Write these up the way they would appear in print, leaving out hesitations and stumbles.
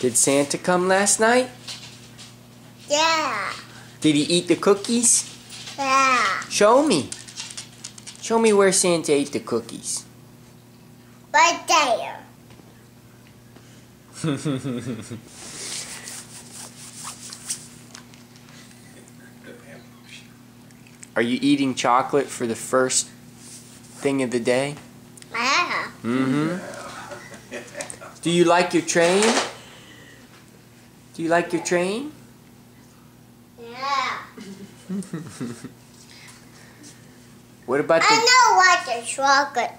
Did Santa come last night? Yeah. Did he eat the cookies? Yeah. Show me. Show me where Santa ate the cookies. Right there. Are you eating chocolate for the first thing of the day? Yeah. Mm-hmm. Do you like your train? Do you like your train? Yeah. What about the... I know what the chocolate.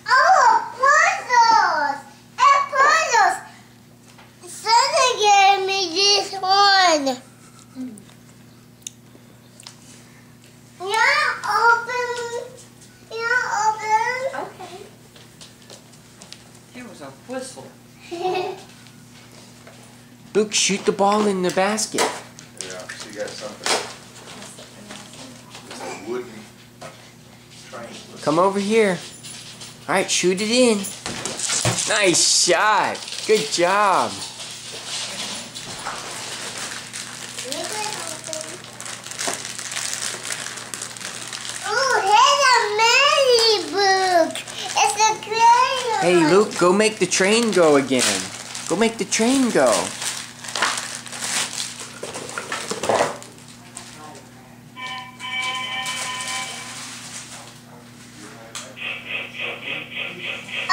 Oh, puzzles! And puzzles! Santa gave me this one. Yeah, open. Okay. It was a whistle. Luke, shoot the ball in the basket. Yeah, she got something. It's a wooden train. Come over here. All right, shoot it in. Nice shot. Good job. Oh, here's a Mary book. It's a crayon. Hey, Luke, go make the train go again. Go make the train go.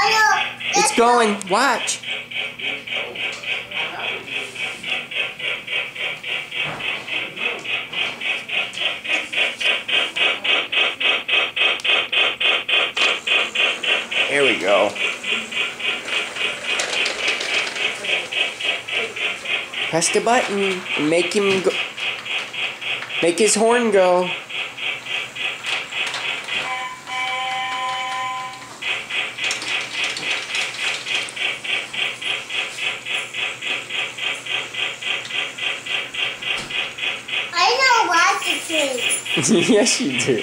Oh, no. It's going. Watch. There we go. Press the button and make him go. Make his horn go. I know what to do. Yes, you do.